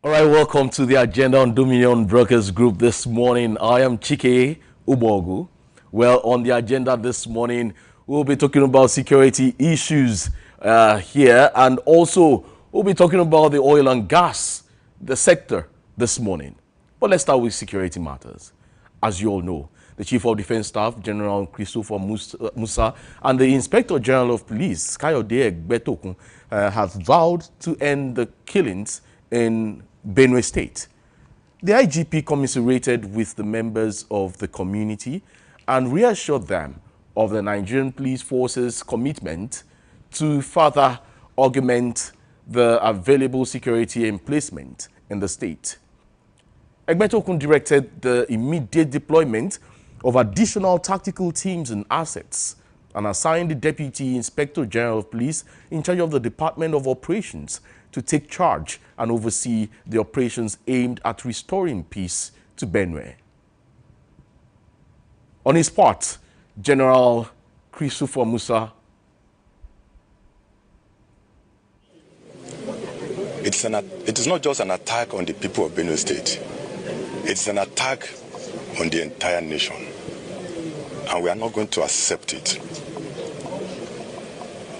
All right, welcome to the agenda on Dominion Brokers Group this morning. I am Chike Ubogu. Well, on the agenda this morning, we'll be talking about security issues here, and also we'll be talking about the oil and gas, the sector this morning. But let's start with security matters. As you all know, the Chief of Defense Staff, General Christopher Musa, and the Inspector General of Police, Kayode Egbetokun, have vowed to end the killings in Benue State. The IGP commiserated with the members of the community and reassured them of the Nigerian Police Force's commitment to further augment the available security emplacement in the state. Egbetokun directed the immediate deployment of additional tactical teams and assets and assigned the Deputy Inspector General of Police in charge of the Department of Operations to take charge and oversee the operations aimed at restoring peace to Benue. On his part, General Christopher Musa. It is not just an attack on the people of Benue State. It's an attack on the entire nation. And we are not going to accept it.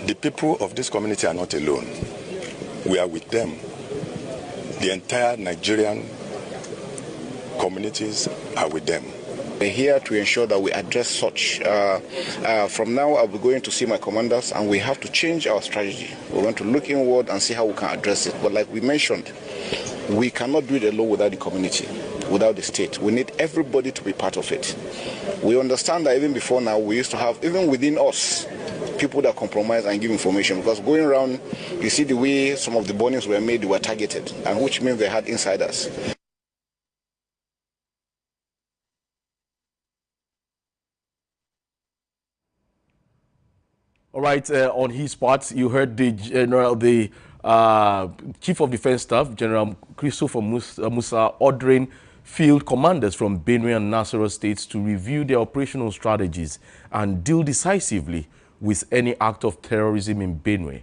The people of this community are not alone. We are with them. The entire Nigerian communities are with them. We're here to ensure that we address such. From now, I'll be going to see my commanders, and we have to change our strategy. We're going to look inward and see how we can address it. But like we mentioned, we cannot do it alone without the community, without the state. We need everybody to be part of it. We understand that even before now, we used to have, even within us, people that compromise and give information, because going around, you see the way some of the burnings were made, they were targeted, and which means they had insiders. All right, on his part, you heard the Chief of Defense Staff, General Christopher Musa, ordering field commanders from Benue and Nasarawa states to review their operational strategies and deal decisively with any act of terrorism in Benue.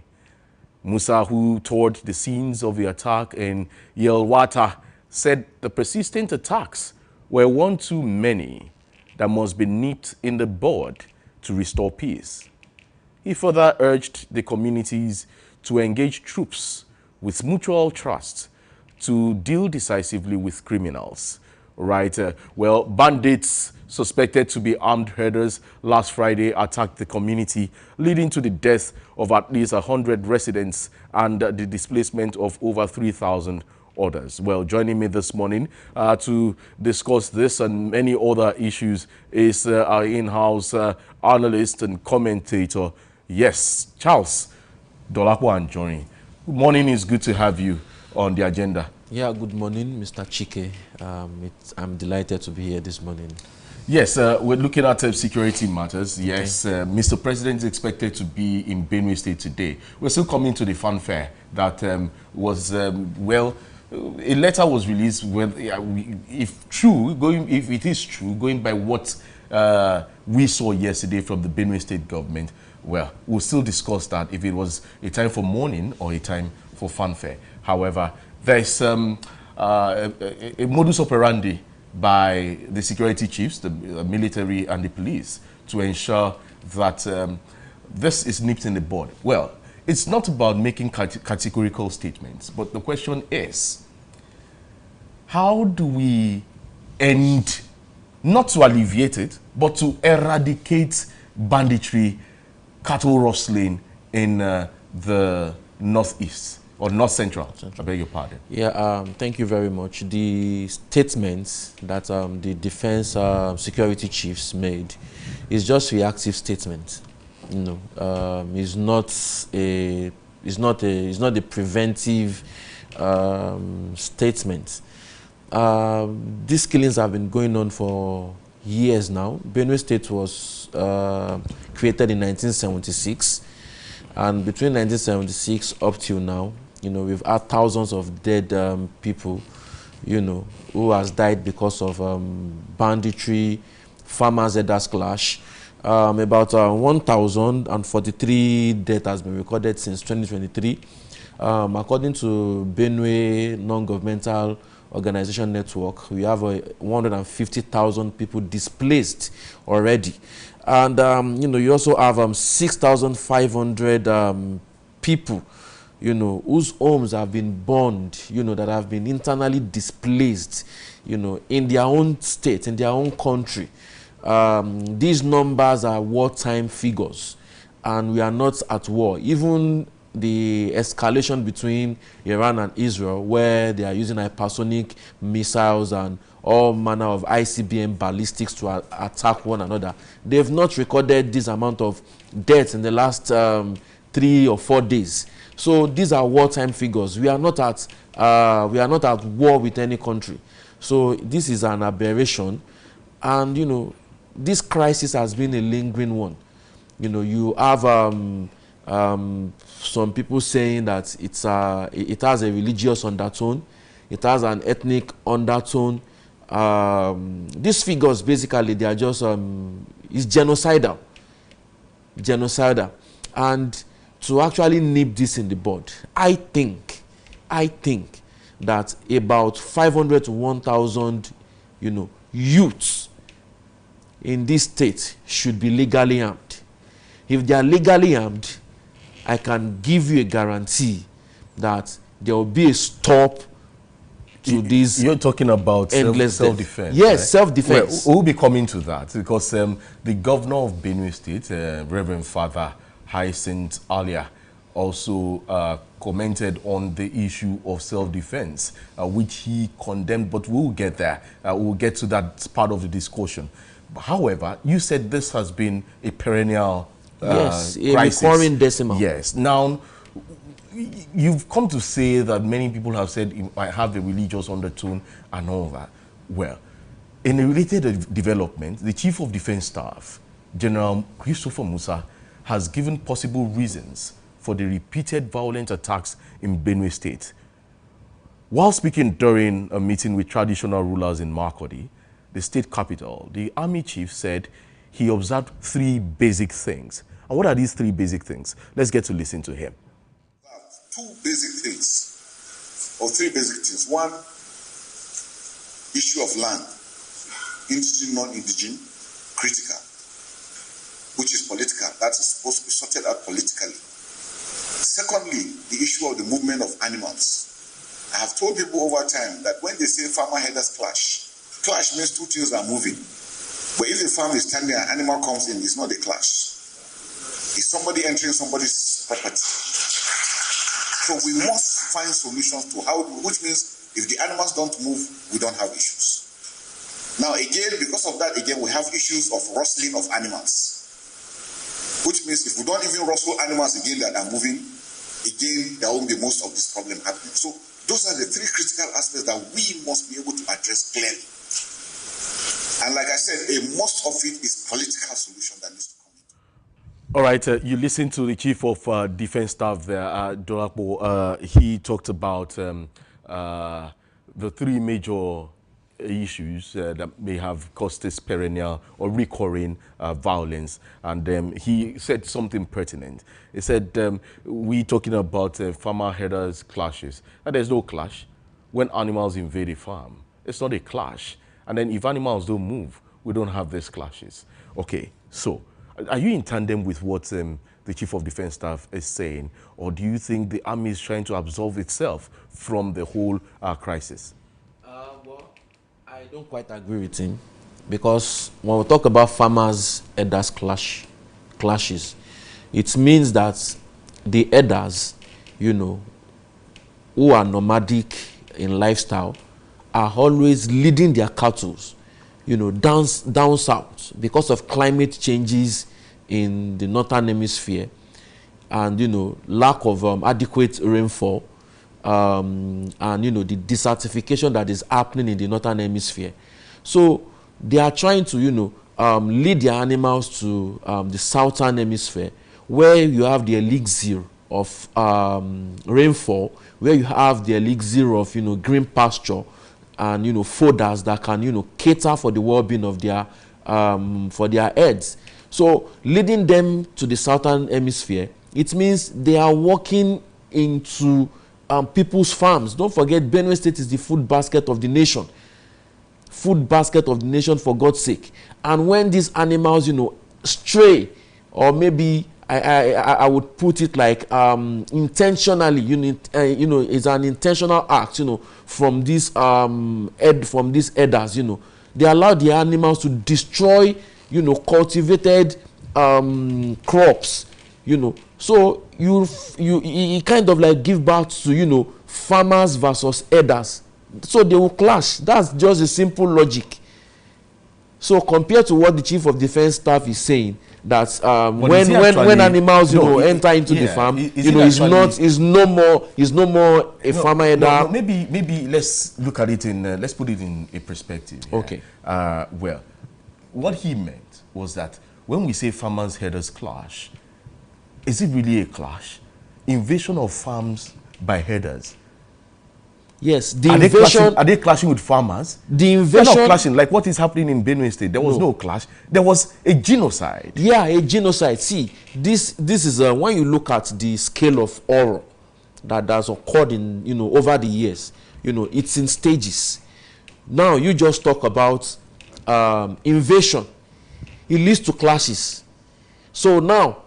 Musa, who toured the scenes of the attack in Yelwata, said the persistent attacks were one too many that must be nipped in the bud to restore peace. He further urged the communities to engage troops with mutual trust to deal decisively with criminals. Right, well, bandits suspected to be armed herders last Friday attacked the community, leading to the death of at least 100 residents and the displacement of over 3,000 others. Well, joining me this morning to discuss this and many other issues is our in-house analyst and commentator, yes, Charles Dolapo Anjorin. Good morning. It's good to have you on the agenda. Yeah, good morning, Mr. Chike. I'm delighted to be here this morning. Yes, we're looking at security matters. Yes, okay. Mr. President is expected to be in Benue State today. We're still coming to the fanfare that was, well, a letter was released with, if it is true, going by what we saw yesterday from the Benue State government, well, we'll still discuss that if it was a time for mourning or a time for fanfare. However, there's a modus operandi by the security chiefs, the military and the police, to ensure that this is nipped in the bud. Well, it's not about making categorical statements, but the question is, how do we end, not to alleviate it, but to eradicate banditry, cattle rustling in the northeast? Or North Central, I beg your pardon. Yeah, thank you very much. The statements that the defense security chiefs made is just reactive statement. You know, it's not a preventive statement. These killings have been going on for years now. Benue State was created in 1976, and between 1976 up till now, you know, we've had thousands of dead people, you know, who has died because of banditry, farmers-herders clash. About 1,043 deaths has been recorded since 2023. According to Benue Non-Governmental Organization Network, we have 150,000 people displaced already. And, you also have 6,500 people, whose homes have been burned, that have been internally displaced, in their own state, in their own country. These numbers are wartime figures, and we are not at war. Even the escalation between Iran and Israel, where they are using hypersonic missiles and all manner of ICBM ballistics to attack one another, they've not recorded this amount of deaths in the last 3 or 4 days. So these are wartime figures. We are not at war with any country. So this is an aberration, and this crisis has been a lingering one. You have some people saying that it has a religious undertone, it has an ethnic undertone. These figures, basically, they are just it's genocidal, and to actually nip this in the bud, I think that about 500 to 1,000, youths in this state should be legally armed. If they are legally armed, I can give you a guarantee that there will be a stop to this. You're talking about self-defense. Yes, right? Well, Self-defense. we'll be coming to that because the governor of Benue State, Reverend Father Hyacinth Alia, also commented on the issue of self-defense, which he condemned, but we'll get there. We'll get to that part of the discussion. However, you said this has been a perennial yes, a crisis. recurring decimal. Yes. Now, you've come to say that many people have said it might have a religious undertone and all that. Well, in a related development, the Chief of Defense Staff, General Christopher Musa, has given possible reasons for the repeated violent attacks in Benue State. While speaking during a meeting with traditional rulers in Makurdi, the state capital, the army chief said he observed 3 basic things. And what are these 3 basic things? Let's get to listen to him. 2 basic things, or 3 basic things. 1, issue of land, indigenous, non-indigenous, critical, which is political. That is supposed to be sorted out politically. Secondly, the issue of the movement of animals. I have told people over time that when they say farmer herders clash means 2 things are moving. But if a farm is standing and an animal comes in, it's not a clash. It's somebody entering somebody's property. So we must find solutions to which means if the animals don't move, we don't have issues. Now again, because of that, we have issues of rustling of animals. Which means if we don't even rustle animals again that are moving, again, there won't be most of this problem happening. So those are the 3 critical aspects that we must be able to address clearly. And like I said, most of it is political solution that needs to come in. All right, you listened to the Chief of Defense Staff there, Dolapo. He talked about the 3 major issues that may have caused this perennial or recurring violence. And he said something pertinent. He said, we talking about farmer herders clashes. And there's no clash when animals invade a farm. It's not a clash. And then if animals don't move, we don't have these clashes. Okay, so are you in tandem with what the Chief of Defense Staff is saying? Or do you think the army is trying to absolve itself from the whole crisis? Well, I don't quite agree with him. Because when we talk about farmers' herders clashes, it means that the herders, who are nomadic in lifestyle, are always leading their cattle, down south because of climate changes in the northern hemisphere and, lack of adequate rainfall and, the desertification that is happening in the northern hemisphere. So they are trying to, lead their animals to the southern hemisphere where you have the elixir of rainfall, where you have the elixir of, green pasture, and fodders that can cater for the well-being of their for their herds. So leading them to the southern hemisphere, it means they are working into people's farms. Don't forget, Benue State is the food basket of the nation. Food basket of the nation, for God's sake. And when these animals, stray, or maybe I would put it like intentionally, it's an intentional act, from these herders, they allow the animals to destroy, cultivated crops, So you kind of like give back to, farmers versus herders. So they will clash. That's just a simple logic. So compared to what the Chief of Defense Staff is saying, that when animals enter into the farm, is no more a farmer herder. No, maybe let's look at it in let's put it in a perspective. Yeah? Okay. Well, what he meant was that when we say farmers herders clash, is it really a clash? Invasion of farms by herders. Yes, are they clashing with farmers? The invasion. They're not clashing like what is happening in Benue State. There was no clash. There was a genocide. Yeah, a genocide. See, this is when you look at the scale of horror that has occurred in over the years. It's in stages. Now you just talk about invasion. It leads to clashes. So now,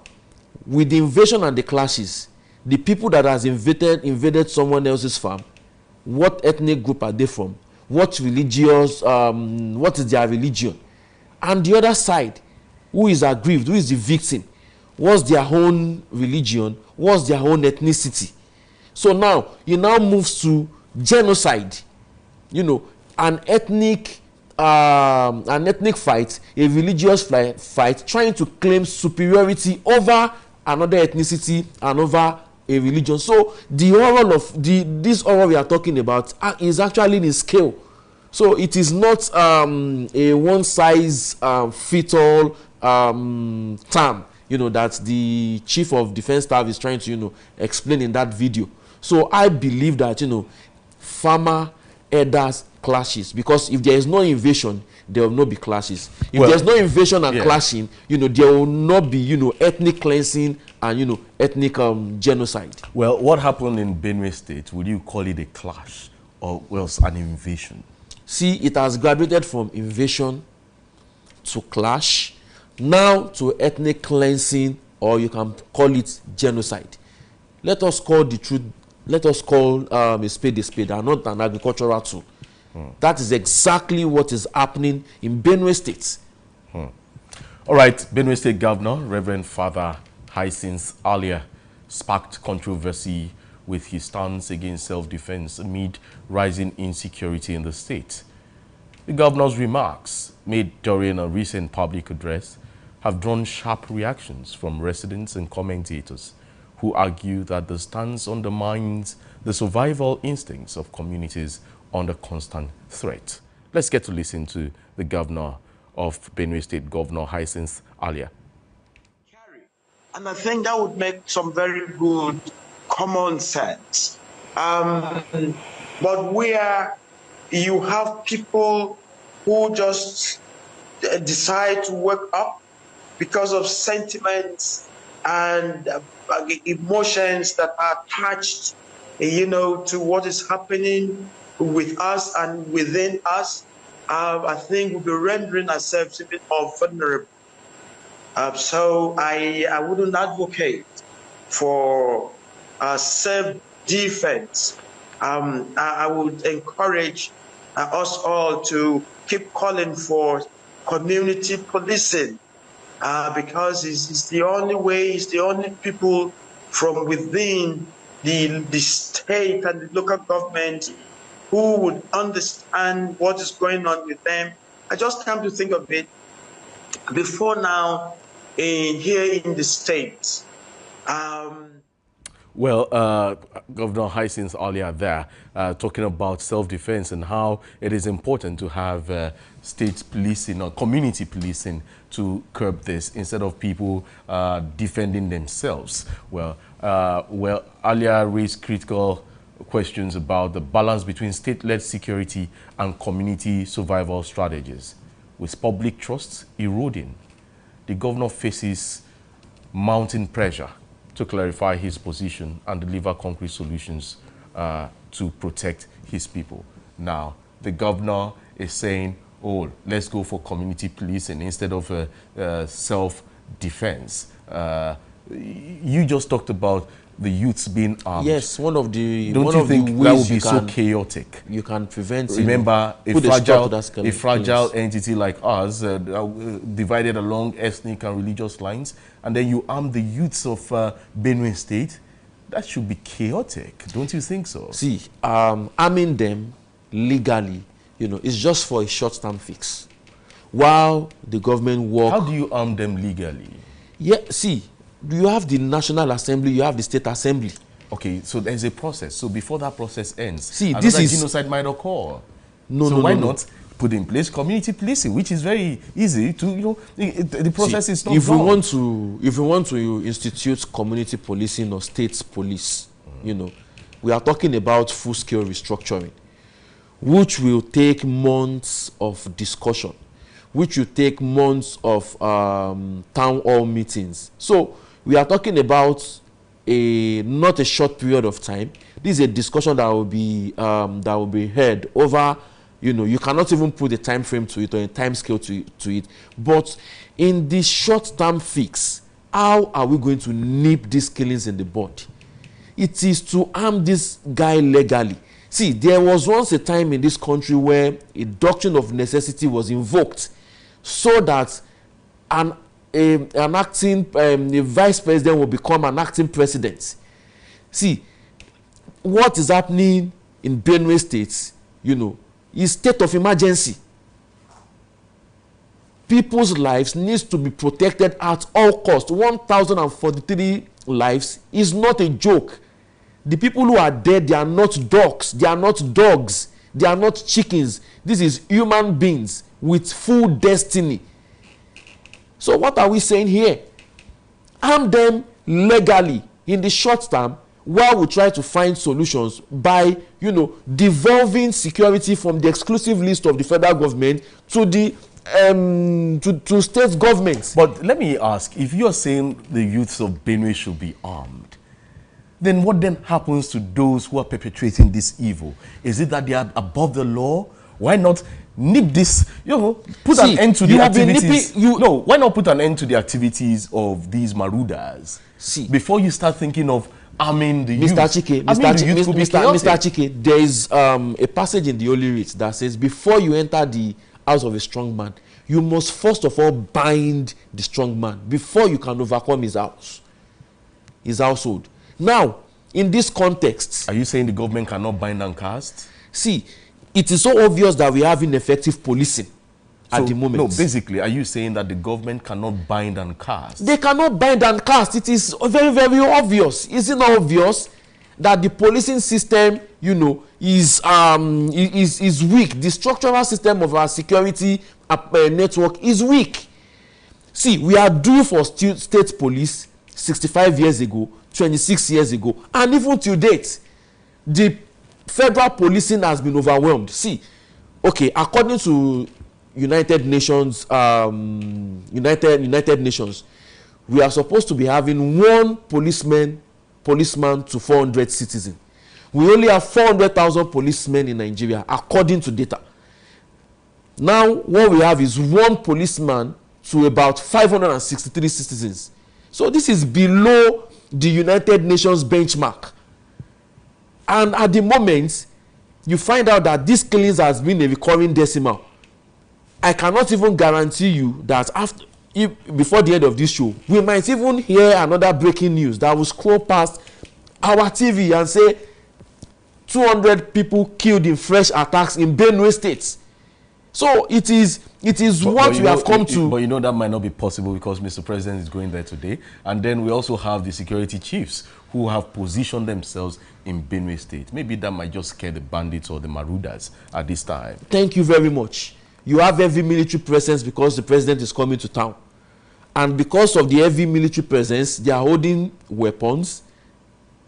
with the invasion and the clashes, the people that has invaded someone else's farm, what ethnic group are they from? What religious, what is their religion? And the other side, who is aggrieved, who is the victim? What's their own religion? What's their own ethnicity? So now, it now moves to genocide. An ethnic fight, a religious fight, trying to claim superiority over another ethnicity and over a religion. So the horror of this horror we are talking about is actually in scale. So it is not a one size fit all term, that the Chief of Defense Staff is trying to explain in that video. So I believe that farmer herders clashes, because if there is no invasion, there will not be clashes. If there's no invasion and clashing, there will not be ethnic cleansing and ethnic genocide. Well, what happened in Benue State, would you call it a clash or else an invasion? See, it has graduated from invasion to clash, now to ethnic cleansing, or you can call it genocide. Let us call the truth. Let us call a spade, and not an agricultural tool. That is exactly what is happening in Benue State. All right, Benue State Governor, Reverend Father Hyacinth Alia, sparked controversy with his stance against self-defense amid rising insecurity in the state. The governor's remarks, made during a recent public address, have drawn sharp reactions from residents and commentators who argue that the stance undermines the survival instincts of communities under constant threat. Let's get to listen to the governor of Benue State, Governor Hyacinth Alia. And I think that would make some very good common sense. But where you have people who just decide to wake up because of sentiments and emotions that are attached, to what is happening with us and within us, I think we'll be rendering ourselves a bit more vulnerable. So I wouldn't advocate for self-defense. I would encourage us all to keep calling for community policing, because it's the only way, it's the only people from within the state and the local government who would understand what is going on with them. I just come to think of it, before now, here in the States. Governor Hyacinth Alia there, talking about self-defense and how it is important to have state policing or community policing to curb this instead of people defending themselves. Alia raised critical questions about the balance between state-led security and community survival strategies. With public trust eroding, the governor faces mounting pressure to clarify his position and deliver concrete solutions to protect his people. Now, the governor is saying, oh, let's go for community policing instead of self-defense. You just talked about the youths being armed. Yes, one of the Don't you think that would be so chaotic? You can prevent. Remember, a fragile entity like us, divided along ethnic and religious lines, and then you arm the youths of Benue State. That should be chaotic, don't you think so? See, arming them legally, it's just for a short-term fix. While the government work. How do you arm them legally? Yeah, see, you have the National Assembly, you have the State Assembly. Okay, so there's a process. So before that process ends, see, this is genocide might occur. So why not put in place community policing, which is very easy to, the process is not if done. we want to institute community policing or state police, we are talking about full-scale restructuring, which will take months of discussion, which will take months of town hall meetings. So we are talking about not a short period of time. This is a discussion that will be heard over. You cannot even put a time frame to it or a time scale to it. But in the short-term fix, how are we going to nip these killings in the bud? It is to arm this guy legally. See, there was once a time in this country where a doctrine of necessity was invoked so that a vice president will become an acting president. See, what is happening in Benue State, is state of emergency. People's lives needs to be protected at all costs. 1,043 lives is not a joke. The people who are dead, they are not dogs. They are not dogs. They are not chickens. This is human beings with full destiny. So what are we saying here? Arm them legally in the short term while we try to find solutions by, devolving security from the exclusive list of the federal government to the to state governments. But let me ask, if you're saying the youths of Benue should be armed, then what then happens to those who are perpetrating this evil? Is it that they are above the law? Why not nip this, put an end to the activities? Why not put an end to the activities of these marauders? Before you start thinking of arming the youth. Mr. Chike, there is a passage in the Holy Writ that says, before you enter the house of a strong man, you must first of all bind the strong man before you can overcome his household. Now, in this context, are you saying the government cannot bind and cast? See, it is so obvious that we have ineffective policing at the moment. No, basically, are you saying that the government cannot bind and cast? They cannot bind and cast. It is very, very obvious. Is it not obvious that the policing system, is weak? The structural system of our security network is weak. See, we are due for state police 65 years ago, 26 years ago, and even to date, the federal policing has been overwhelmed. See, okay, according to United Nations, United Nations, we are supposed to be having one policeman to 400 citizens. We only have 400,000 policemen in Nigeria, according to data. Now, what we have is one policeman to about 563 citizens. So this is below the United Nations benchmark. And at the moment, you find out that this killings has been a recurring decimal. I cannot even guarantee you that before the end of this show, we might even hear another breaking news that will scroll past our TV and say 200 people killed in fresh attacks in Benue State. So it is what we have come to. But that might not be possible because Mr. President is going there today. And then we also have the security chiefs who have positioned themselves in Benue State. Maybe that might just scare the bandits or the marauders at this time. Thank you very much. You have heavy military presence because the president is coming to town. And because of the heavy military presence, they are holding weapons.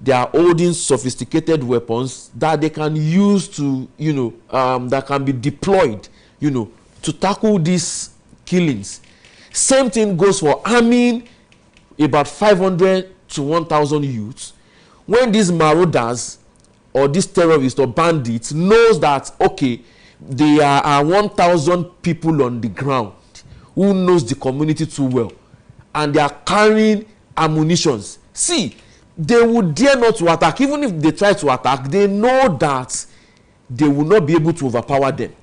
They are holding sophisticated weapons that they can use to, that can be deployed, to tackle these killings. Same thing goes for arming about 500 to 1,000 youths, when these marauders or these terrorists or bandits knows that, okay, there are 1,000 people on the ground who knows the community too well, and they are carrying ammunitions. See, they would dare not to attack. Even if they try to attack, they know that they will not be able to overpower them.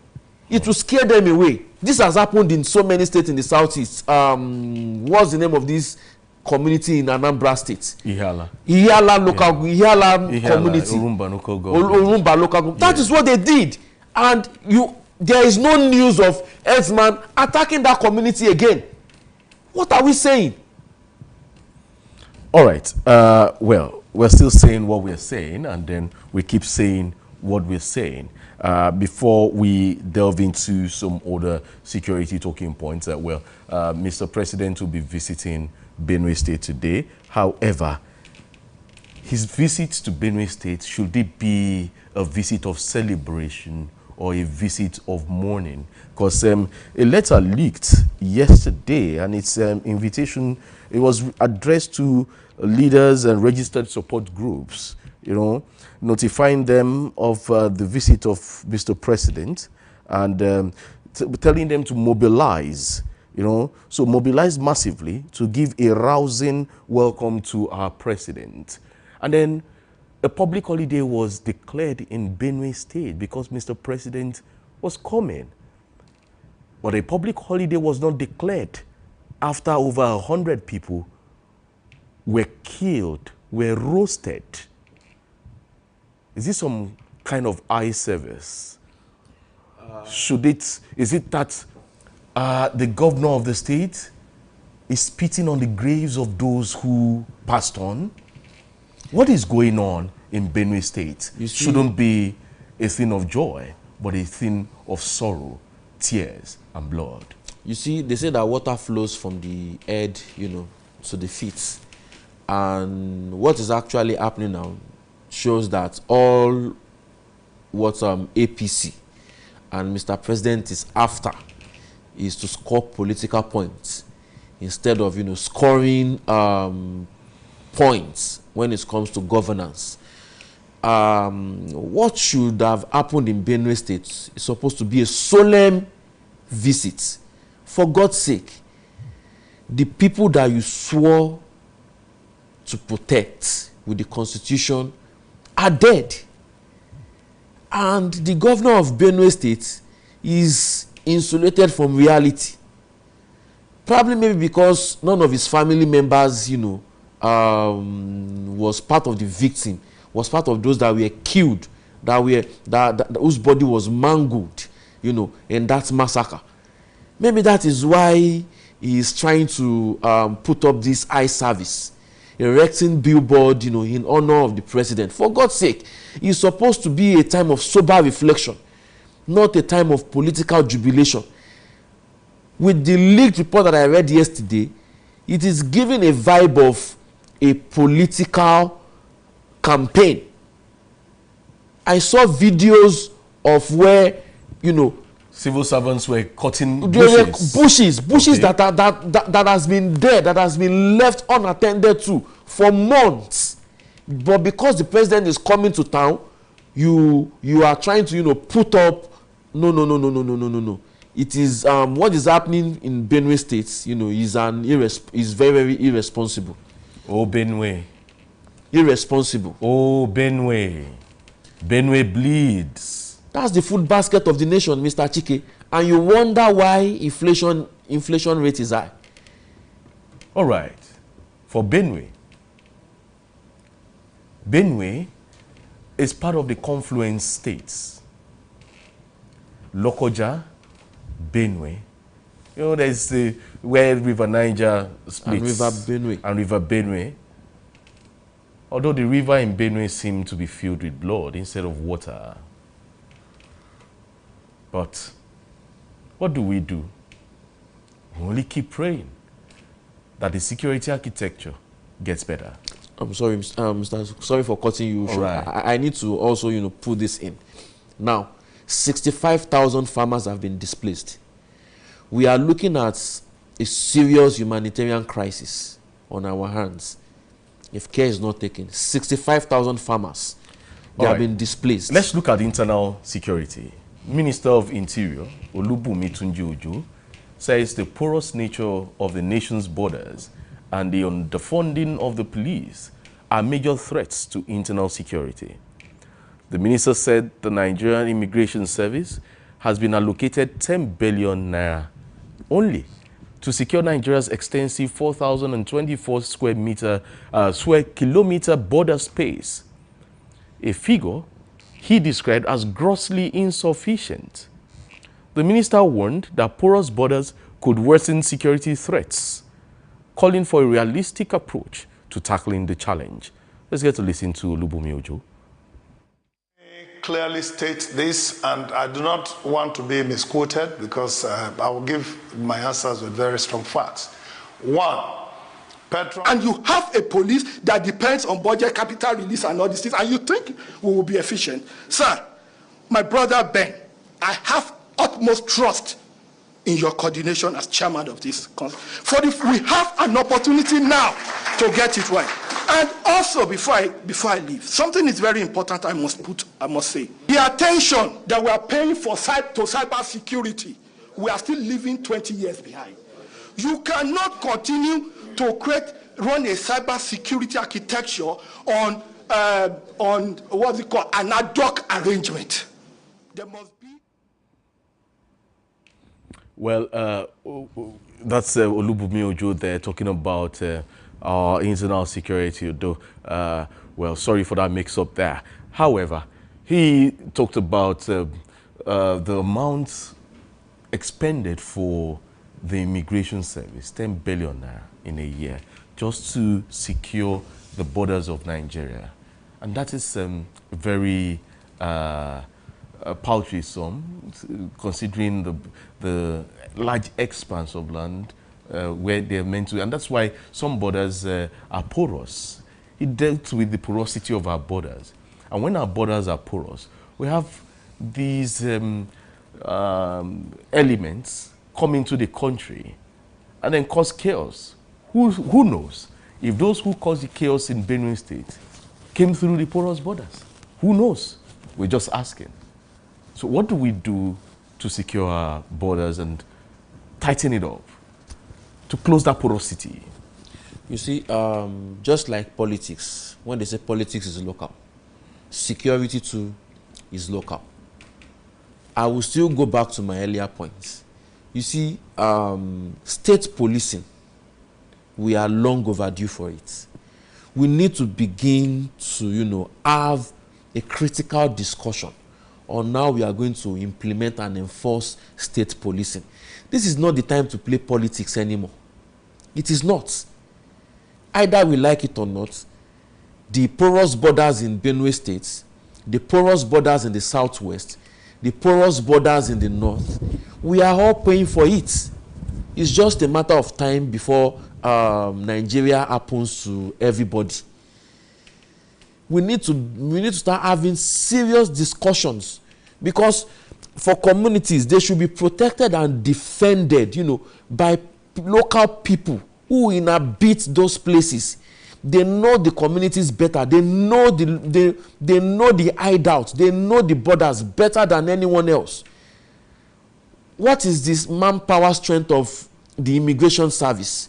It will scare them away. This has happened in so many states in the southeast. What's the name of this community in Anambra State? Ihiala local, Ihiala community. Orumba local government. Orumba local government. That is what they did. And there is no news of herdsmen attacking that community again. What are we saying? All right. Well, we're still saying what we're saying, and then we keep saying what we're saying. Before we delve into some other security talking points, Mr. President will be visiting Benue State today. However, his visit to Benue State, should it be a visit of celebration or a visit of mourning? Because a letter leaked yesterday, and its invitation, it was addressed to leaders and registered support groups, notifying them of the visit of Mr. President, and telling them to mobilize, so mobilize massively to give a rousing welcome to our president. And then a public holiday was declared in Benue State because Mr. President was coming. But a public holiday was not declared after over 100 people were killed, were roasted. Is this some kind of eye service? Is it that the governor of the state is spitting on the graves of those who passed on? What is going on in Benue State? Shouldn't be a thing of joy, but a thing of sorrow, tears, and blood. You see, they say that water flows from the head, to the feet. And what is actually happening now shows that all what APC and Mr. President is after is to score political points instead of, scoring points when it comes to governance. What should have happened in Benue State is supposed to be a solemn visit. For God's sake, the people that you swore to protect with the Constitution are dead. And the governor of Benue State is insulated from reality. Probably maybe because none of his family members, was part of the victim, was part of those that were killed, whose body was mangled, in that massacre. Maybe that is why he is trying to put up this eye service, erecting billboard, in honor of the president. For God's sake, it's supposed to be a time of sober reflection, not a time of political jubilation. With the leaked report that I read yesterday, it is giving a vibe of a political campaign. I saw videos of where, civil servants were cutting bushes. Bushes okay. that has been there, that has been left unattended to for months. But because the president is coming to town, you are trying to, put up. No. It is what is happening in Benue State, is very, very irresponsible. Oh, Benue. Irresponsible. Oh, Benue. Benue bleeds. That's the food basket of the nation, Mr. Chike. And you wonder why inflation rate is high. All right. For Benue is part of the confluence states. Lokoja, Benue. There's where River Niger splits. And River Benue. Although the river in Benue seemed to be filled with blood instead of water. But what do? We only keep praying that the security architecture gets better. I'm sorry, Mr. Sorry for cutting you short. Right. I need to also, put this in. Now, 65,000 farmers have been displaced. We are looking at a serious humanitarian crisis on our hands if care is not taken. 65,000 farmers, they have been displaced. Let's look at internal security. Minister of Interior, Olubunmi Tunji-Ojo, says the porous nature of the nation's borders and the underfunding of the police are major threats to internal security. The minister said the Nigerian Immigration Service has been allocated 10 billion naira only to secure Nigeria's extensive 4,024 square kilometer border space, a figure he described as grossly insufficient. The minister warned that porous borders could worsen security threats, calling for a realistic approach to tackling the challenge. Let's get to listen to Olubunmi Ojo. Clearly state this, and I do not want to be misquoted because I will give my answers with very strong facts. One, petrol. And you have a police that depends on budget, capital release, and all these things, and you think we will be efficient. Sir, my brother Ben, I have utmost trust in your coordination as chairman of this council. For if we have an opportunity now to get it right. And also, before I leave, something is very important I must say. The attention that we are paying for cyber security, we are still living 20 years behind. You cannot continue to run a cyber security architecture on what's it called, an ad hoc arrangement. There must be. Well, that's Olubunmi Ojo there talking about our internal security, though, well, sorry for that mix-up there. However, he talked about the amount expended for the immigration service, 10 billion naira in a year, just to secure the borders of Nigeria. And that is very paltry sum, considering the large expanse of land where they're meant to, and that's why some borders are porous. It dealt with the porosity of our borders. And when our borders are porous, we have these elements come into the country and then cause chaos. Who knows? If those who caused the chaos in Benue State came through the porous borders, who knows? We're just asking. So what do we do to secure our borders and tighten it up, to close that porosity? You see, just like politics, when they say politics is local, security too is local. I will still go back to my earlier points. You see, state policing, we are long overdue for it. We need to begin to, have a critical discussion on how we are going to implement and enforce state policing. This is not the time to play politics anymore. It is not. Either we like it or not, the porous borders in Benue State, the porous borders in the southwest, the porous borders in the north, we are all paying for it. It's just a matter of time before Nigeria happens to everybody. We need to start having serious discussions, because for communities, they should be protected and defended, by local people who inhabit those places. They know the communities better. They know the hideouts. They know the borders better than anyone else. What is this manpower strength of the immigration service?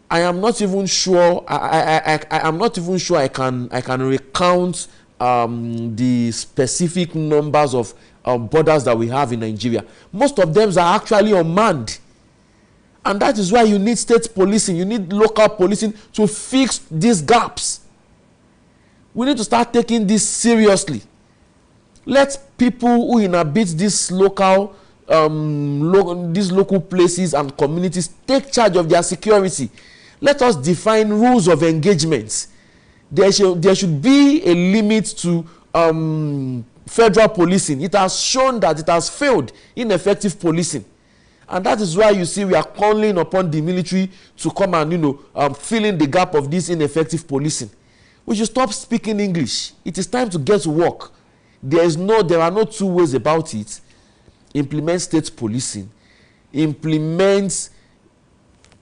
I am not even sure. I am not even sure I can recount the specific numbers of borders that we have in Nigeria. Most of them are actually unmanned, and that is why you need state policing. You need local policing to fix these gaps. We need to start taking this seriously. Let people who inhabit these local places and communities take charge of their security. Let us define rules of engagement. There should be a limit to federal policing. It has shown that it has failed in effective policing. And that is why you see we are calling upon the military to come and, fill in the gap of this ineffective policing. We should stop speaking English. It is time to get to work. There are no two ways about it. Implement state policing. Implement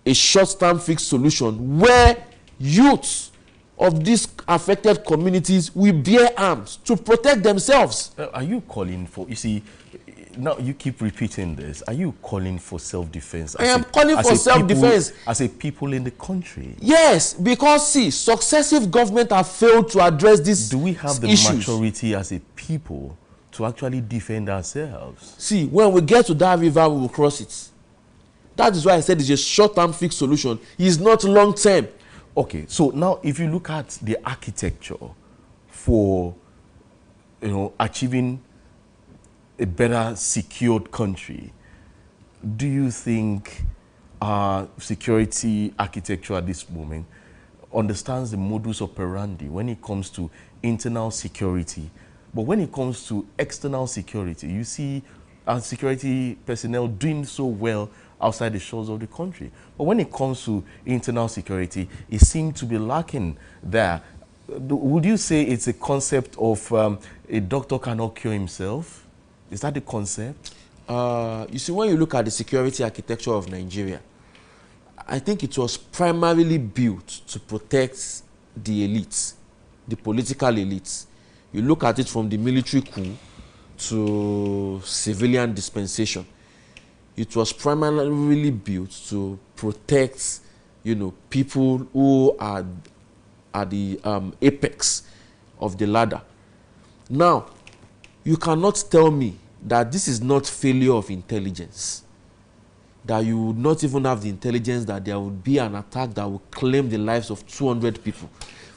a short-term fixed solution where youths of these affected communities will bear arms to protect themselves. Are you calling for, you see, now you keep repeating this, are you calling for self-defense? I am calling for self-defense. As a people in the country? Yes, because see, successive governments have failed to address these issues. Do we have the maturity as a people to actually defend ourselves? See, when we get to that river, we will cross it. That is why I said it's a short-term fixed solution. It's not long-term. Okay, so now if you look at the architecture for, achieving a better secured country, do you think our security architecture at this moment understands the modus operandi when it comes to internal security? But when it comes to external security, you see our security personnel doing so well outside the shores of the country. But when it comes to internal security, it seems to be lacking there. Would you say it's a concept of a doctor cannot cure himself? Is that the concept? You see, when you look at the security architecture of Nigeria, I think it was primarily built to protect the elites, the political elites. You look at it from the military coup to civilian dispensation. It was primarily built to protect, people who are at the apex of the ladder. Now, you cannot tell me that this is not failure of intelligence, that you would not even have the intelligence that there would be an attack that would claim the lives of 200 people.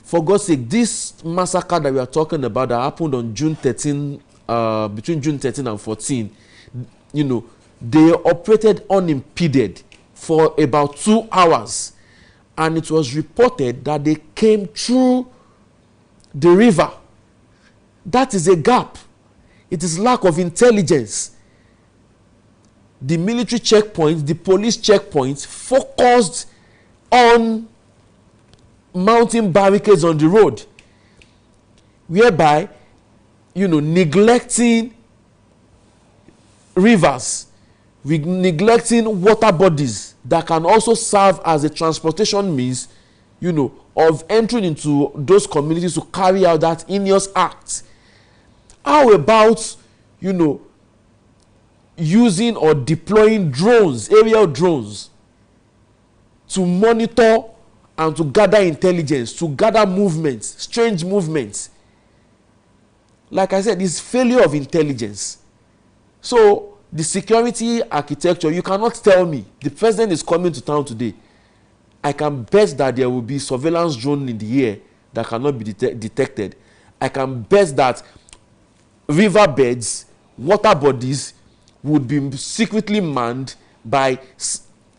For God's sake, this massacre that we are talking about that happened on June 13, between June 13 and 14, they operated unimpeded for about 2 hours. And it was reported that they came through the river. That is a gap. It is lack of intelligence. The military checkpoints, the police checkpoints focused on mounting barricades on the road, whereby, neglecting rivers, neglecting water bodies that can also serve as a transportation means, of entering into those communities to carry out that heinous act. How about, using or deploying drones, aerial drones, to monitor and to gather intelligence, to gather movements, strange movements? Like I said, it's failure of intelligence. So, the security architecture, you cannot tell me, the president is coming to town today. I can bet that there will be surveillance drone in the air that cannot be detected. I can bet that riverbeds, water bodies would be secretly manned by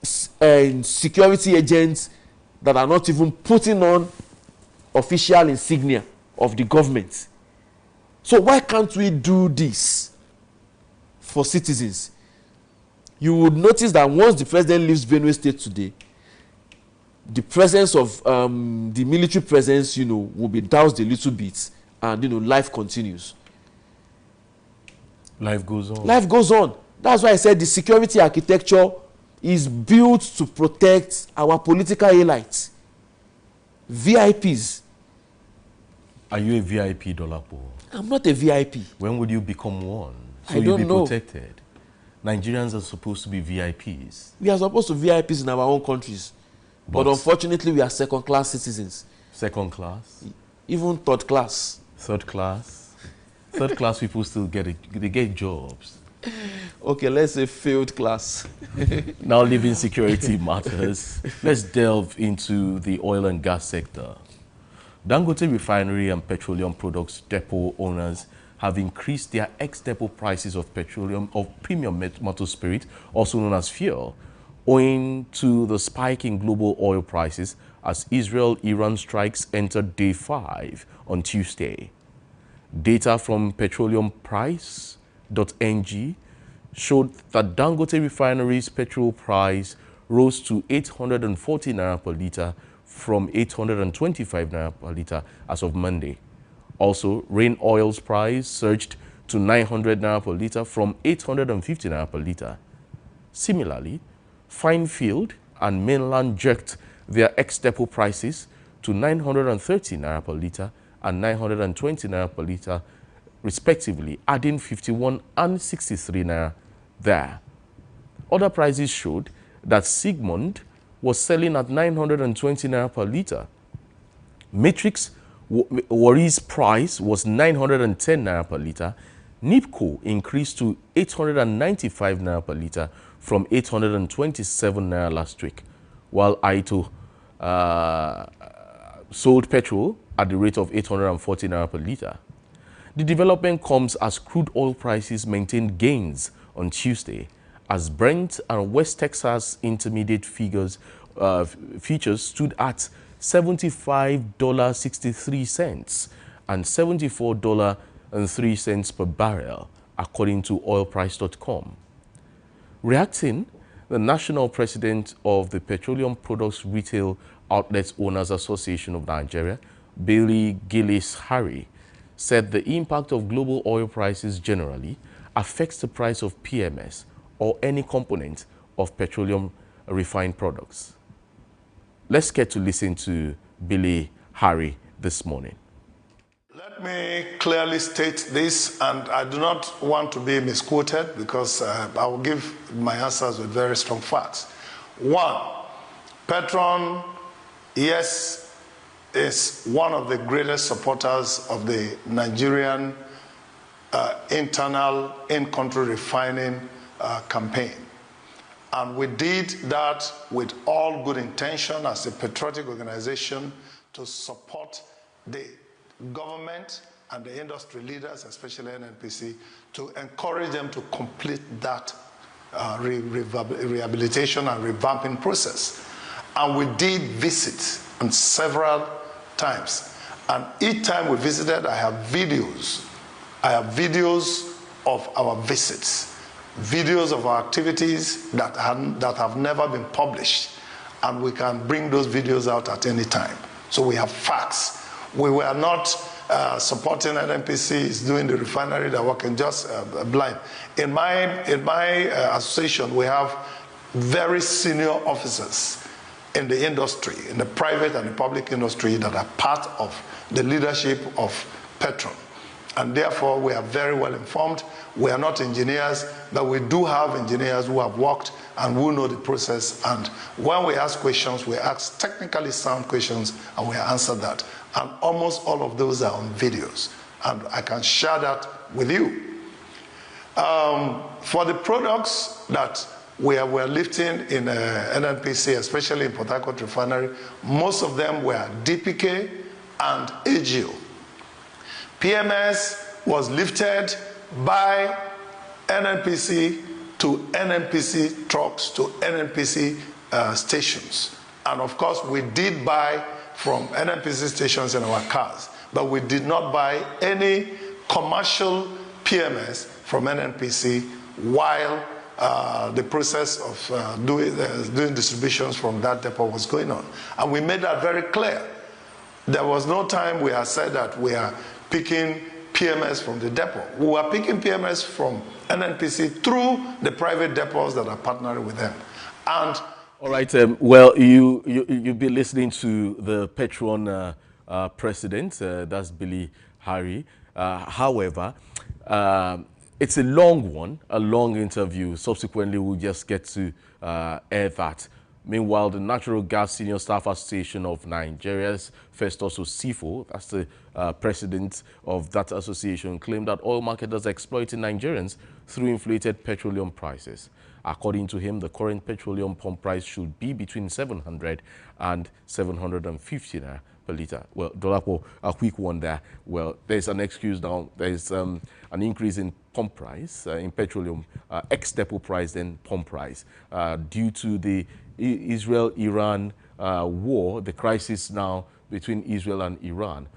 security agents that are not even putting on official insignia of the government. So why can't we do this for citizens? You would notice that once the president leaves Benue State today, the presence of the military presence, will be doused a little bit, and life continues. Life goes on. Life goes on. That's why I said the security architecture is built to protect our political elites, VIPs. Are you a VIP, Dolapo? I'm not a VIP. When would you become one? So I don't know. Protected. Nigerians are supposed to be VIPs. We are supposed to be VIPs in our own countries. But unfortunately, we are second-class citizens. Second class? Even third class. Third class? Third class people still get jobs. Okay, let's say failed class. Now, leaving security matters, let's delve into the oil and gas sector. Dangote Refinery and petroleum products depot owners have increased their ex-depot prices of premium motor spirit, also known as fuel, owing to the spike in global oil prices as Israel-Iran strikes entered day 5 on Tuesday. Data from petroleumprice.ng showed that Dangote Refinery's petrol price rose to 840 naira per litre from 825 naira per litre as of Monday. Also, Rain Oil's price surged to 900 naira per litre from 850 naira per litre. Similarly, Finefield and Mainland jerked their ex-depot prices to 930 naira per litre and 920 naira per litre, respectively, adding 51 and 63 naira there. Other prices showed that Sigmund was selling at 920 naira per litre. Matrix Warri's price was 910 naira per litre. Nipco increased to 895 naira per litre from 827 naira last week, while Aito sold petrol at the rate of 840 naira per litre. The development comes as crude oil prices maintained gains on Tuesday, as Brent and West Texas intermediate futures stood at $75.63 and $74.03 per barrel, according to oilprice.com. Reacting, the national president of the Petroleum Products Retail Outlets Owners Association of Nigeria, Billy Gillis-Harry, said the impact of global oil prices generally affects the price of PMS or any component of petroleum refined products. Let's get to listen to Billy Harry this morning. Let me clearly state this, and I do not want to be misquoted because I will give my answers with very strong facts. One, Petron, yes, is one of the greatest supporters of the Nigerian internal in-country refining campaign. And we did that with all good intention as a patriotic organization to support the government and the industry leaders, especially NNPC, to encourage them to complete that rehabilitation and revamping process. And we did visit on several times. And each time we visited, I have videos. I have videos of our visits, videos of our activities that have never been published. And we can bring those videos out at any time. So we have facts. We were not supporting NNPCs doing the refinery, that working just blind. In my association, we have very senior officers in the industry, in the private and the public industry, that are part of the leadership of Petron. And therefore, we are very well informed. We are not engineers, but we do have engineers who have worked and who know the process. And when we ask questions, we ask technically sound questions, and we answer that. And almost all of those are on videos. And I can share that with you. For the products that we were lifting in NNPC, especially in Port Harcourt Refinery, most of them were DPK and AGO. PMS was lifted by NNPC to NNPC trucks to NNPC stations. And of course, we did buy from NNPC stations in our cars, but we did not buy any commercial PMS from NNPC while the process of doing distributions from that depot was going on. And we made that very clear. There was no time we had said that we are picking PMS from the depot. We were picking PMS from NNPC through the private depots that are partnering with them. And all right, well, you'll be listening to the Petron president, that's Billy Harry. However, it's a long one, a long interview. Subsequently, we'll just get to air that. Meanwhile, the Natural Gas Senior Staff Association of Nigeria's Festus Osifo, that's the president of that association, claimed that oil marketers are exploiting Nigerians through inflated petroleum prices. According to him, the current petroleum pump price should be between 700 and 750 naira per litre. Well, Dolapo, a quick one there. Well, there's an excuse now. There's an increase in pump price, in petroleum, ex-depot price, then pump price, due to the Israel-Iran war, the crisis now between Israel and Iran.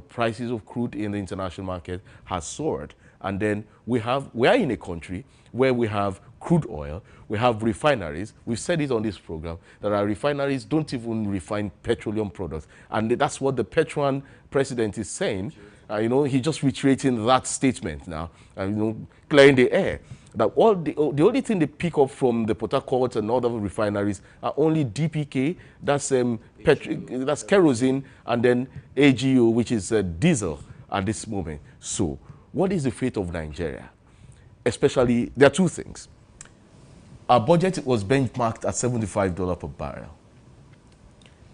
Prices of crude in the international market has soared. And then we are in a country where we have crude oil, we have refineries. We've said it on this program that our refineries don't even refine petroleum products. And that's what the Petron president is saying. You know, he's just reiterating that statement now, you know, clearing the air. That the only thing they pick up from the Port Harcourt and other refineries are only DPK, that's that's kerosene, and then AGO, which is diesel at this moment. So what is the fate of Nigeria? Especially, there are two things. Our budget was benchmarked at $75 per barrel.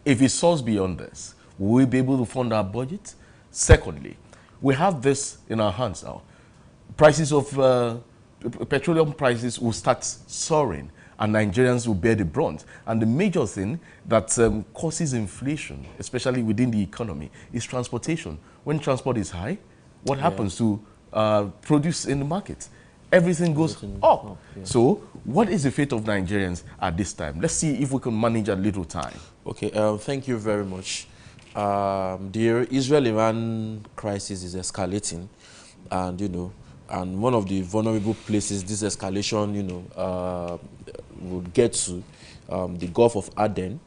If it soars beyond this, will we be able to fund our budget? Secondly, we have this in our hands now. Prices of petroleum prices will start soaring, and Nigerians will bear the brunt. And the major thing that causes inflation, especially within the economy, is transportation. When transport is high, what happens to produce in the market? Everything goes up. Yeah. So what is the fate of Nigerians at this time? Let's see if we can manage a little time. Okay, thank you very much. The Israel-Iran crisis is escalating, and, you know, and one of the vulnerable places this escalation, you know, would get to, the Gulf of Aden.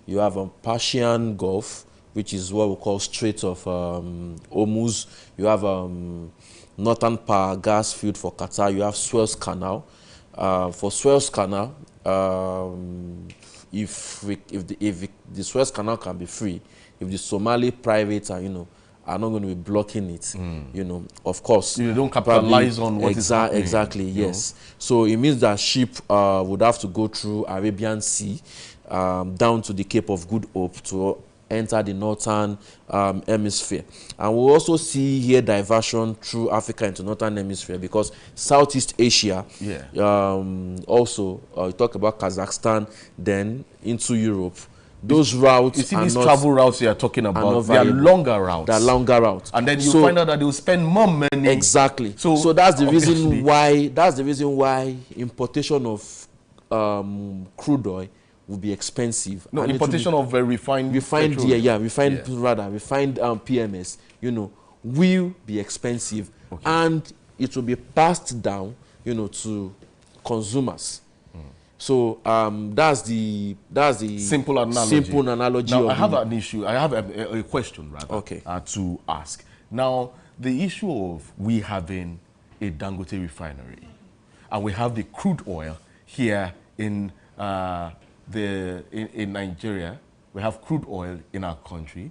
You have a Persian Gulf, which is what we call Strait of Hormuz. You have Northern Power gas field for Qatar. You have Suez Canal. For Suez Canal, if the Suez Canal can be free, if the Somali privates are, you know, are not going to be blocking it, you know, of course. You don't capitalize on what is happening. Exactly, yes. So it means that ship would have to go through Arabian Sea down to the Cape of Good Hope to enter the northern hemisphere. And we'll also see here diversion through Africa into northern hemisphere, because Southeast Asia, also, you talk about Kazakhstan, then into Europe. Those routes, you see, these travel routes you are talking about, they are longer routes. They are longer routes. And then you find out that they will spend more money. Exactly. So that's the reason why, importation of crude oil will be expensive. No, importation of refined PMS, you know, will be expensive, and it will be passed down, you know, to consumers. So that's the simple analogy. Now, I have an issue. I have a question rather to ask. Now, the issue of we having a Dangote refinery, and we have the crude oil here in in Nigeria. We have crude oil in our country.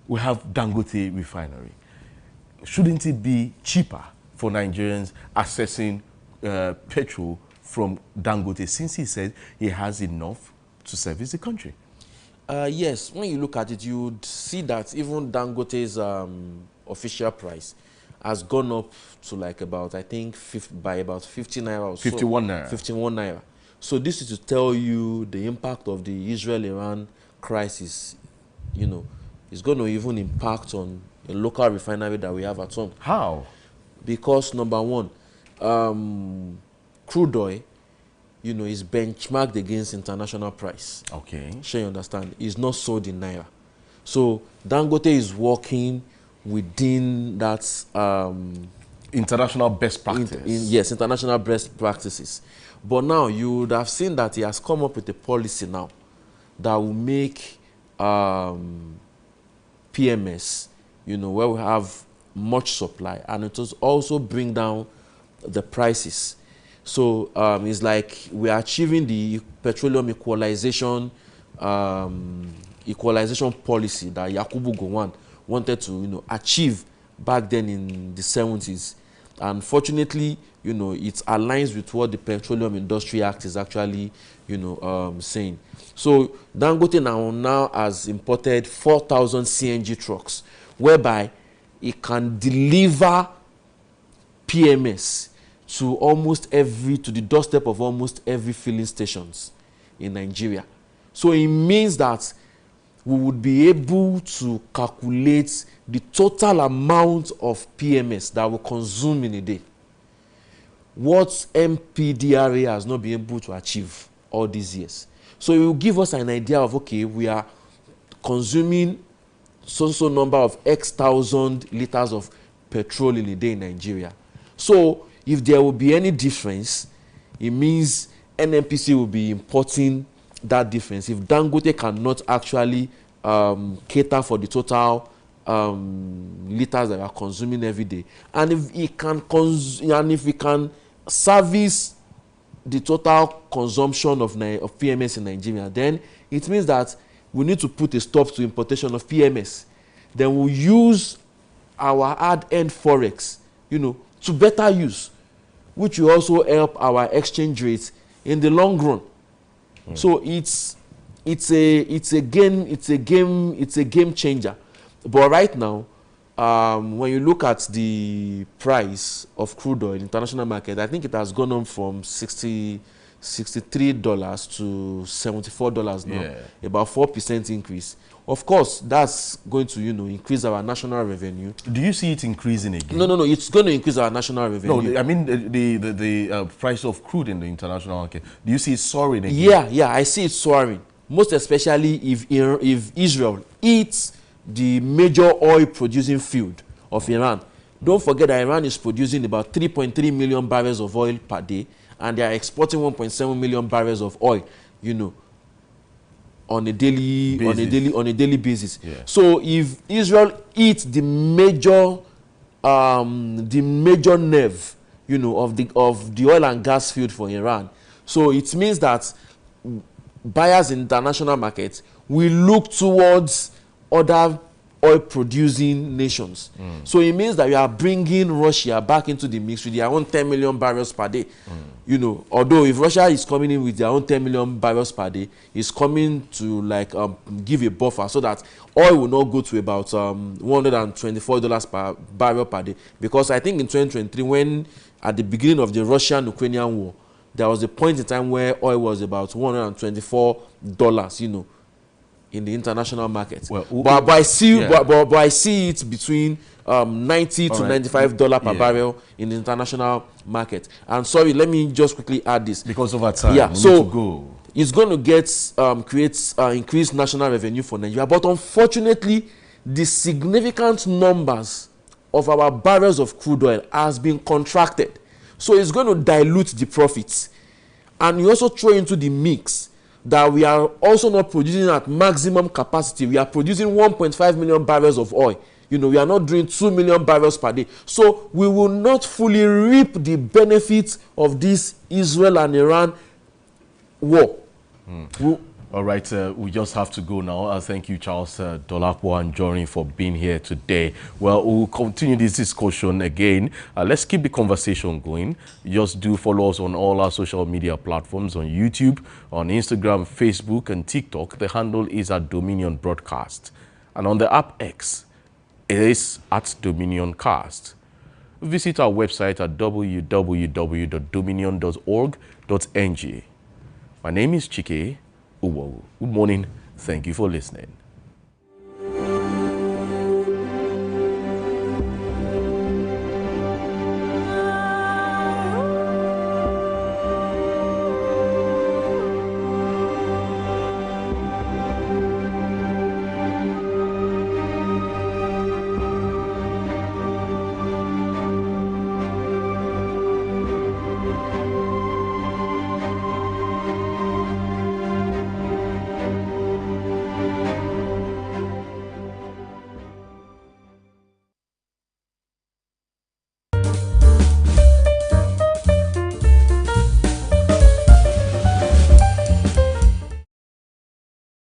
We have Dangote refinery. Shouldn't it be cheaper for Nigerians accessing petrol from Dangote, since he said he has enough to service the country? Yes, when you look at it, you would see that even Dangote's official price has gone up to like about, I think, by about 50 naira or 51 naira. 51 naira. So this is to tell you the impact of the Israel-Iran crisis, you know, is going to even impact on a local refinery that we have at home. How? Because number one, crude oil, you know, is benchmarked against international price. Okay. Sure, you understand? It's not sold in naira. So Dangote is working within that international best practice. Yes, international best practices. But now you would have seen that he has come up with a policy now that will make PMS, you know, where we have much supply, and it will also bring down the prices. So it's like we are achieving the petroleum equalization policy that Yakubu Gowon wanted to, you know, achieve back then in the 70s. Unfortunately, you know, it aligns with what the Petroleum Industry Act is actually, you know, saying. So Dangote now has imported 4,000 CNG trucks, whereby it can deliver PMS to the doorstep of almost every filling stations in Nigeria. So it means that we would be able to calculate the total amount of PMS that we consume in a day. What MPDRA has not been able to achieve all these years. So it will give us an idea of, okay, we are consuming so number of X thousand liters of petrol in a day in Nigeria. So if there will be any difference, it means NNPC will be importing that difference. If Dangote cannot actually cater for the total liters that we are consuming every day, and if it can service the total consumption of PMS in Nigeria, then it means that we need to put a stop to importation of PMS. Then we'll use our hard-earned forex, to better use, which will also help our exchange rates in the long run. So it's a game changer. But right now, when you look at the price of crude oil in international market, I think it has gone up from $63 to $74 now, about 4% increase. Of course, that's going to, increase our national revenue. Do you see it increasing again? No. It's going to increase our national revenue. No, I mean the price of crude in the international market. Do you see it soaring again? Yeah, I see it soaring. Most especially if Israel eats the major oil-producing field of Iran. Don't forget that Iran is producing about 3.3 million barrels of oil per day, and they are exporting 1.7 million barrels of oil, on a daily basis. Yeah. So if Israel eats the major nerve, of the oil and gas field for Iran, so it means that buyers in international markets will look towards other oil-producing nations. So it means that we are bringing Russia back into the mix with their own 10 million barrels per day. Although if Russia is coming in with their own 10 million barrels per day, it's coming to give a buffer so that oil will not go to about $124 per barrel per day. Because I think in 2023, when at the beginning of the Russian-Ukrainian war, there was a point in time where oil was about $124, in the international market. Well, but I see it between $90 to $95 per barrel in the international market. And sorry, let me just quickly add this. Because of our time, we need to go. It's going to create increased national revenue for Nigeria. But unfortunately, the significant numbers of our barrels of crude oil has been contracted. So it's going to dilute the profits. And you also throw into the mix that we are also not producing at maximum capacity. We are producing 1.5 million barrels of oil. We are not doing 2 million barrels per day. So we will not fully reap the benefits of this Israel and Iran war. All right, we just have to go now. Thank you, Charles Dolapo and Jorin, for being here today. Well, we'll continue this discussion again. Let's keep the conversation going. Just do follow us on all our social media platforms, on YouTube, on Instagram, Facebook, and TikTok. The handle is at Dominion Broadcast. And on the app X, it is at Dominion Cast. Visit our website at www.dominion.org.ng. My name is Chike Uwogu. Good morning. Thank you for listening.